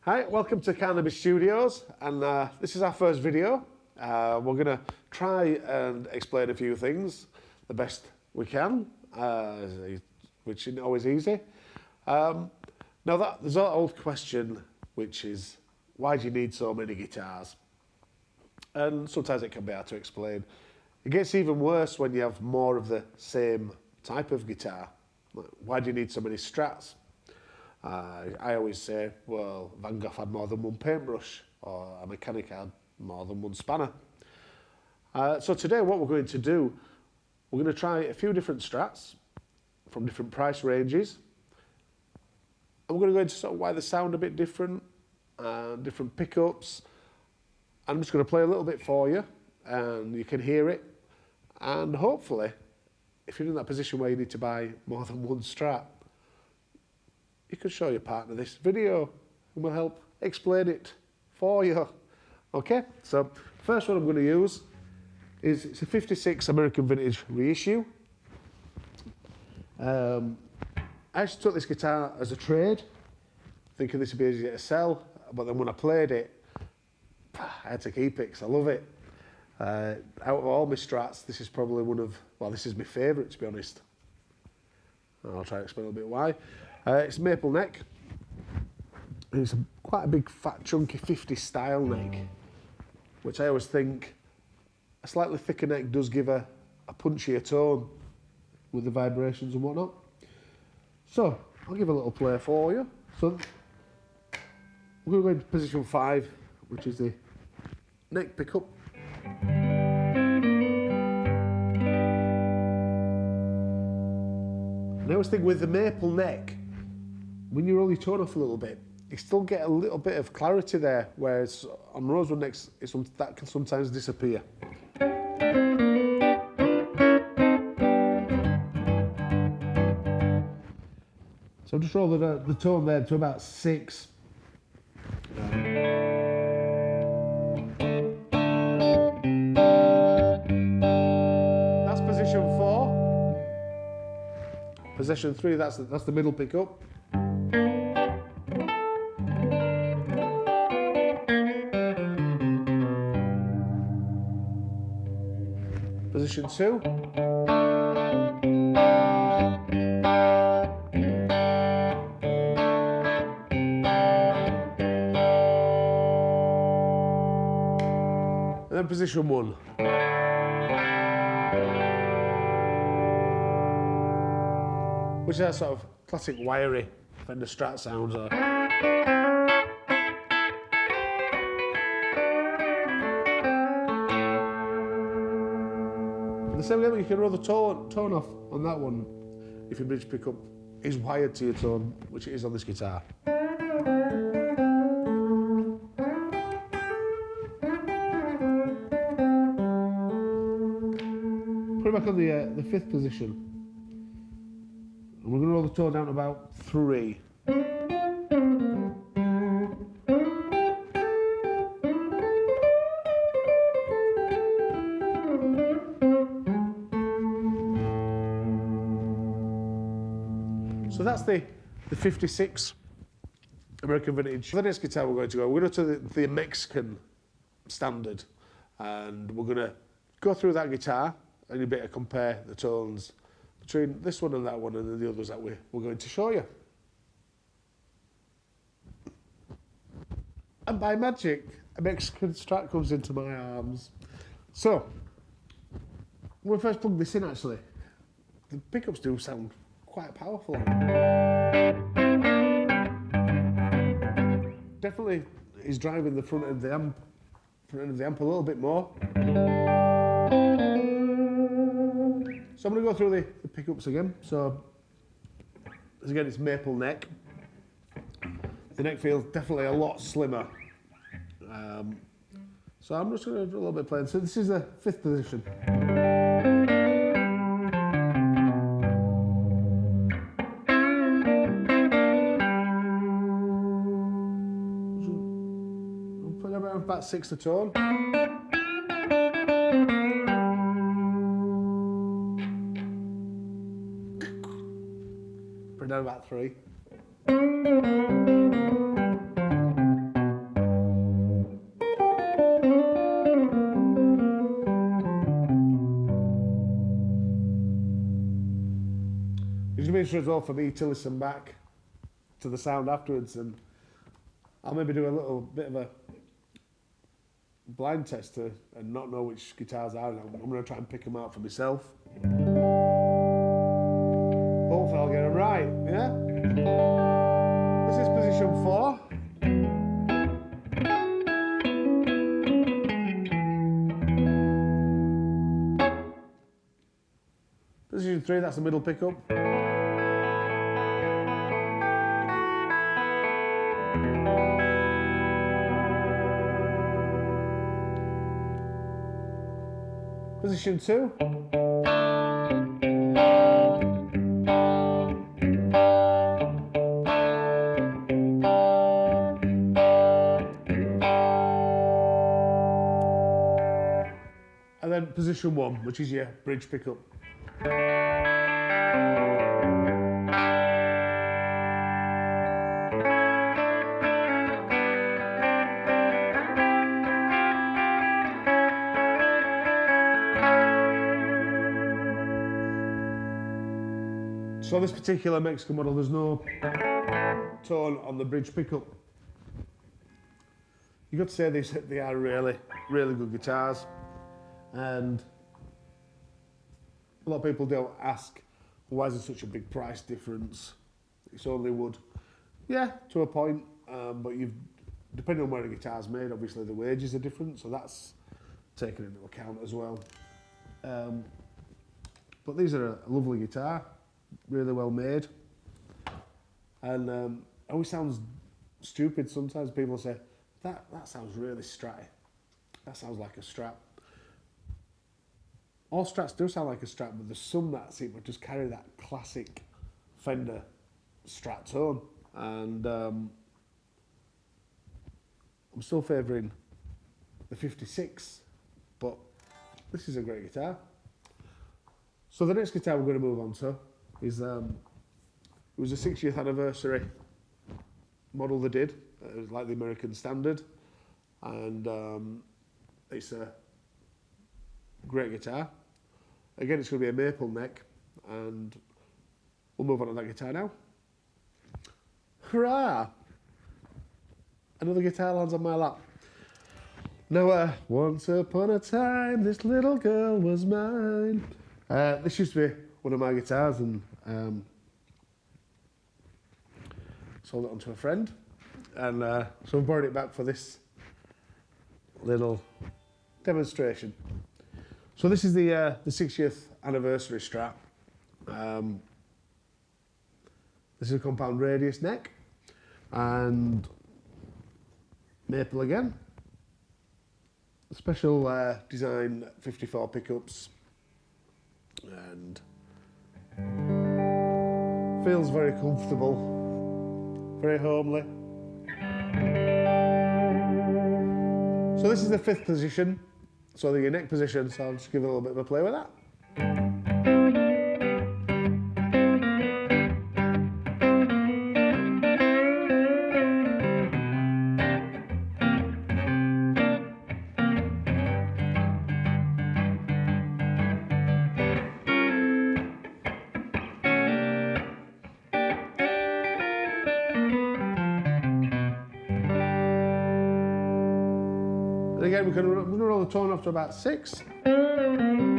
Hi, welcome to Carnaby Studios, and this is our first video. We're going to try and explain a few things the best we can, which isn't always easy. Now, there's that old question, which is, why do you need so many guitars? And sometimes it can be hard to explain. It gets even worse when you have more of the same type of guitar. Why do you need so many Strats? I always say, well, Van Gogh had more than one paintbrush, or a mechanic had more than one spanner. So today what we're going to do, we're going to try a few different Strats from different price ranges. And we're going to go into sort of why they sound a bit different, different pickups. I'm just going to play a little bit for you, and you can hear it. And hopefully, if you're in that position where you need to buy more than one Strat, you can show your partner this video and we'll help explain it for you. Okay, so first one I'm going to use is it's a 56 American Vintage reissue. I actually took this guitar as a trade, thinking this would be easier to sell, but then when I played it, I had to keep it because I love it. Out of all my Strats, this is probably one of, well, this is my favourite, to be honest. I'll try to explain a little bit why. It's maple neck. It's quite a big, fat, chunky 50 style neck, which I always think a slightly thicker neck does give a punchier tone with the vibrations and whatnot. So I'll give a little play for you. So we're going to go into position 5, which is the neck pickup. And I always think with the maple neck, when you roll your tone off a little bit, you still get a little bit of clarity there, whereas on rosewood necks, that can sometimes disappear. So I'll just roll the tone there to about 6. That's position 4. Position 3, that's the middle pickup. Position 2. And then position 1. Which is that sort of classic wiry Fender Strat sounds. The same way you can roll the tone off on that one if your bridge pickup is wired to your tone, which it is on this guitar. Put it back on the 5th position. And we're going to roll the tone down to about 3. So that's the 56 American Vintage. For the next guitar we're going to go to the Mexican standard, and we're going to go through that guitar and a bit compare the tones between this one and that one, and then the others that we're going to show you. And by magic, a Mexican Strat comes into my arms. So, when we first plug this in, actually, the pickups do sound quite powerful. Definitely is driving the front end of the amp a little bit more. So I'm going to go through the pickups again. So, as again, it's maple neck. The neck feels definitely a lot slimmer. So I'm just going to do a little bit of playing. So this is the 5th position. I'll put around about 6 to tone. Put down about 3. feature as well for me to listen back to the sound afterwards, and I'll maybe do a little bit of a blind test and not know which guitars are. I'm going to try and pick them out for myself. Hopefully I'll get them right, yeah? This is position 4. Position 3, that's the middle pickup. Position 2. And then position 1, which is your bridge pickup. So this particular Mexican model, there's no tone on the bridge pickup. You've got to say they are really, really good guitars. And a lot of people don't ask, why is there such a big price difference? It's only wood. Yeah, to a point, but depending on where a guitar's made, obviously the wages are different, so that's taken into account as well. But these are a lovely guitar, really well made. And it always sounds stupid sometimes. People say, that sounds really stratty. That sounds like a Strat. All Strats do sound like a Strat, but there's some that seem to just carry that classic Fender Strat tone. And I'm still favouring the 56, but this is a great guitar. So the next guitar we're going to move on to is, it was a 60th anniversary model they did. It was like the American standard, and it's a great guitar. Again, it's going to be a maple neck, and we'll move on to that guitar now. Hurrah! Another guitar lands on my lap. Now, once upon a time, this little girl was mine. This used to be one of my guitars, and sold it on to a friend. And so I borrowed it back for this little demonstration. So this is the 60th anniversary Strat. This is a compound radius neck and maple again. Special design 54 pickups, and feels very comfortable, very homely. So this is the 5th position, so the neck position, so I'll just give it a little bit of a play with that. And again, we're going to roll the tone off to about 6. Down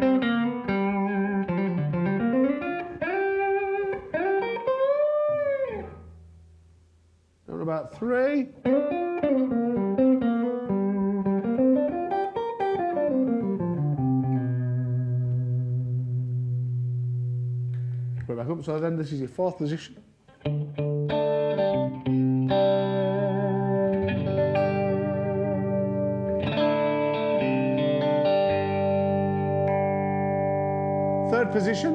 to about 3. Put it back up, so then this is your 4th position. Third position.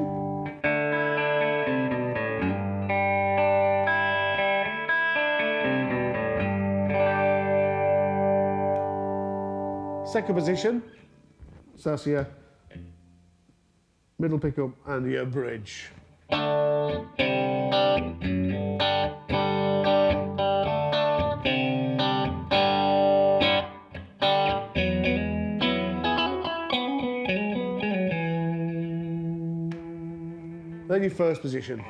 Second position. So that's your middle pickup and your bridge. Then your first position.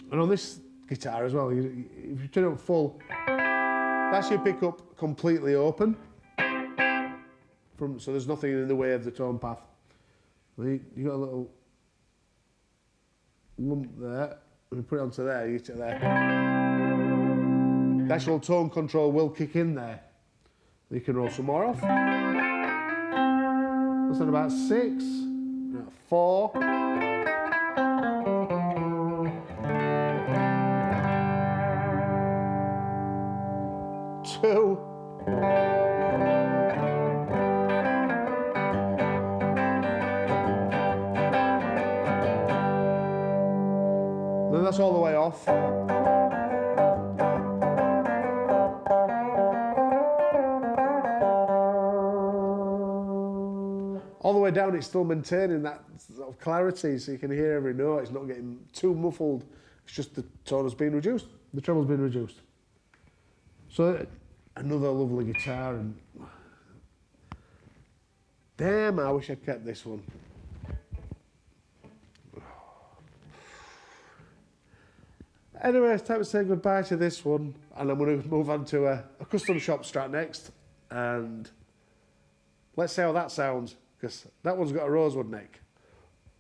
And on this guitar as well, if you turn it up full, that's your pickup completely open. So there's nothing in the way of the tone path. You got a little lump there, and you put it onto there, you get it there. The actual tone control will kick in there. You can roll some more off. That's at about 6, 4. 2. Then that's all the way off. All the way down, it's still maintaining that sort of clarity, so you can hear every note. It's not getting too muffled. It's just the tone has been reduced. The treble's been reduced. So another lovely guitar, and damn, I wish I'd kept this one. Anyway, it's time to say goodbye to this one, and I'm going to move on to a custom shop Strat next, and let's see how that sounds, because that one's got a rosewood neck.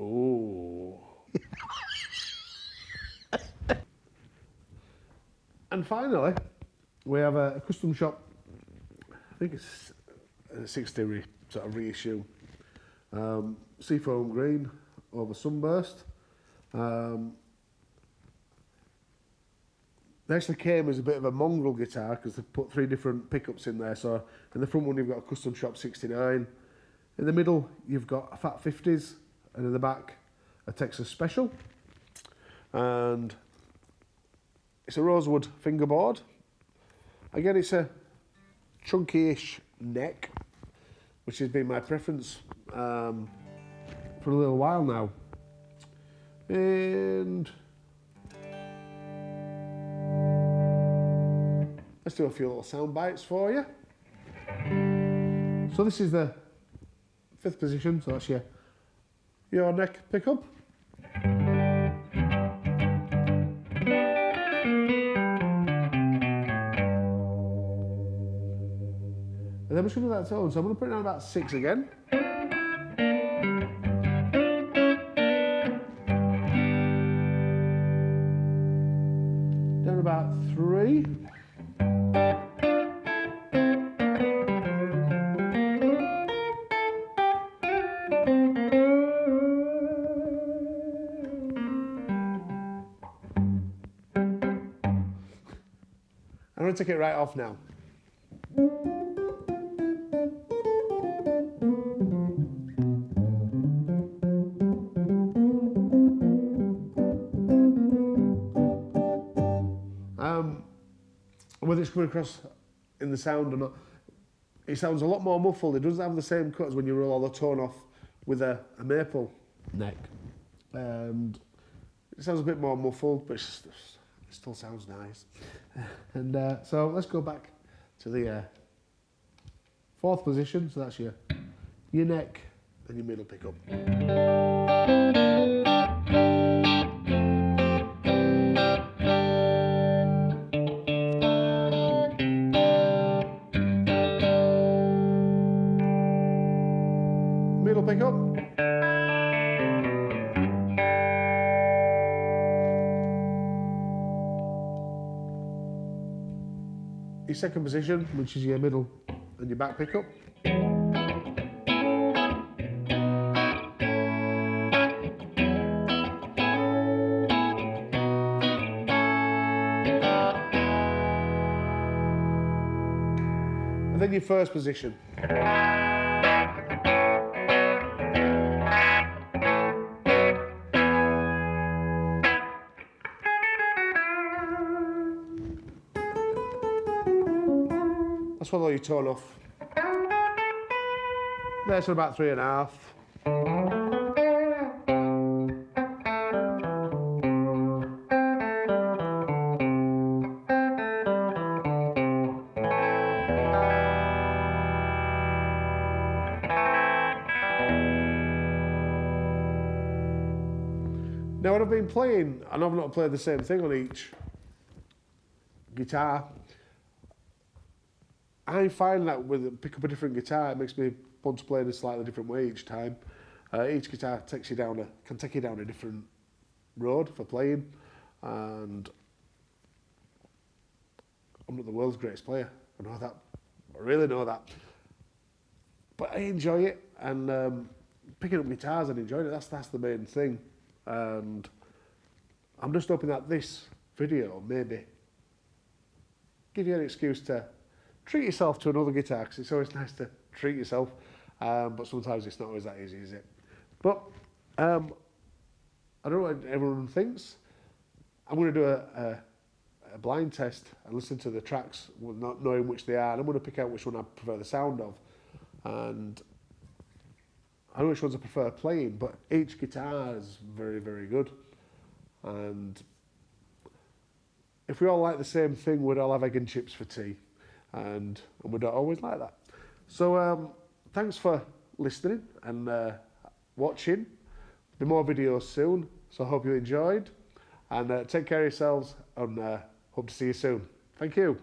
Ooh. And finally, we have a custom shop, I think it's a 60 sort of reissue, seafoam green over sunburst. They actually came as a bit of a mongrel guitar because they put 3 different pickups in there. So in the front one you've got a custom shop 69, in the middle you've got a fat 50s, and in the back a Texas Special. And it's a rosewood fingerboard. Again, it's a chunky-ish neck, which has been my preference for a little while now. And let's do a few little sound bites for you. So this is the 5th position, so that's your neck pickup. And then we're just going to do that tone, so I'm going to put it down about 6 again. Down about 3. I'm going to take it right off now. Whether it's coming across in the sound or not, it sounds a lot more muffled. It doesn't have the same cut as when you roll all the tone off with a maple neck. And it sounds a bit more muffled, but it still sounds nice. And so let's go back to the 4th position. So that's your neck and your middle pickup. Middle pickup. Your 2nd position, which is your middle and your back pickup. And then your 1st position. That's what all you tone off. That's about 3.5. Now when I've been playing, and I've not played the same thing on each guitar, I find that with pick up a different guitar, it makes me want to play in a slightly different way each time. Each guitar takes you down can take you down a different road for playing, and I'm not the world's greatest player. I know that. I really know that. But I enjoy it, and picking up guitars and enjoying it, that's the main thing. And I'm just hoping that this video maybe give you an excuse to treat yourself to another guitar, because it's always nice to treat yourself, but sometimes it's not always that easy, is it? But I don't know what everyone thinks. I'm going to do a blind test and listen to the tracks, not knowing which they are, and I'm going to pick out which one I prefer the sound of. And I know which ones I prefer playing, but each guitar is very, very good. And if we all like the same thing, we'd all have egg and chips for tea. And we don't always like that. So thanks for listening and watching. There'll be more videos soon, so I hope you enjoyed. And take care of yourselves, and hope to see you soon. Thank you.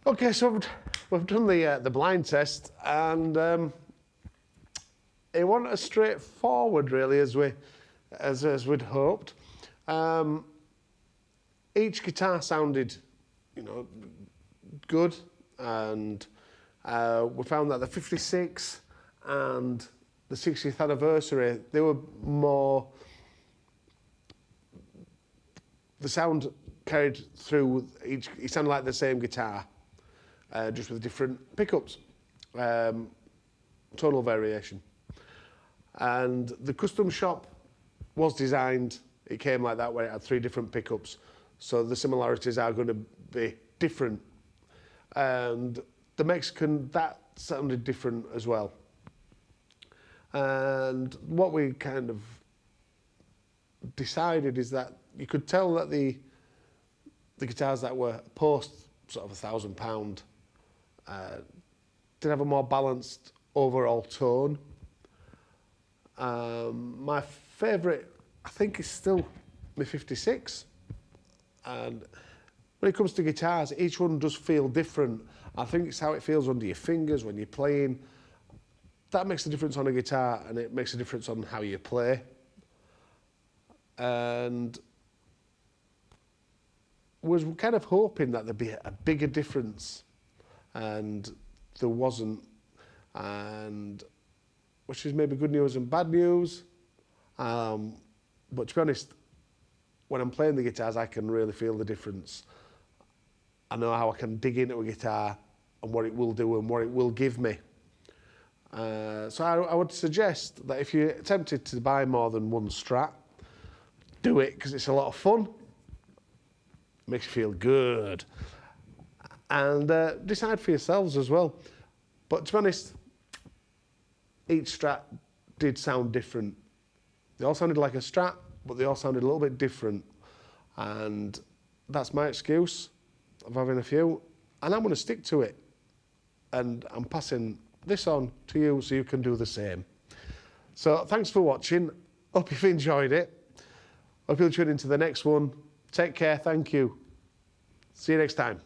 Okay, so we've done the blind test, and it wasn't as straightforward really as we'd hoped. Each guitar sounded, you know, good, and we found that the 56 and the 60th anniversary, they were more, the sound carried through each, it sounded like the same guitar, just with different pickups, tonal variation. And the custom shop was designed, it came like that, where it had 3 different pickups, so the similarities are going to be different. And the Mexican, that sounded different as well. And what we kind of decided is that you could tell that the guitars that were post sort of £1,000 did have a more balanced overall tone. My favourite, I think, is still my 56. And when it comes to guitars, each one does feel different. I think it's how it feels under your fingers when you're playing. That makes a difference on a guitar, and it makes a difference on how you play. And was kind of hoping that there'd be a bigger difference, and there wasn't, and which is maybe good news and bad news. But to be honest, when I'm playing the guitars, I can really feel the difference. I know how I can dig into a guitar and what it will do and what it will give me. So I would suggest that if you're tempted to buy more than one Strat, do it, because it's a lot of fun. It makes you feel good. And decide for yourselves as well. But to be honest, each Strat did sound different. They all sounded like a Strat, but they all sounded a little bit different. And that's my excuse of having a few. And I'm going to stick to it. And I'm passing this on to you so you can do the same. So thanks for watching. Hope you've enjoyed it. Hope you'll tune into the next one. Take care. Thank you. See you next time.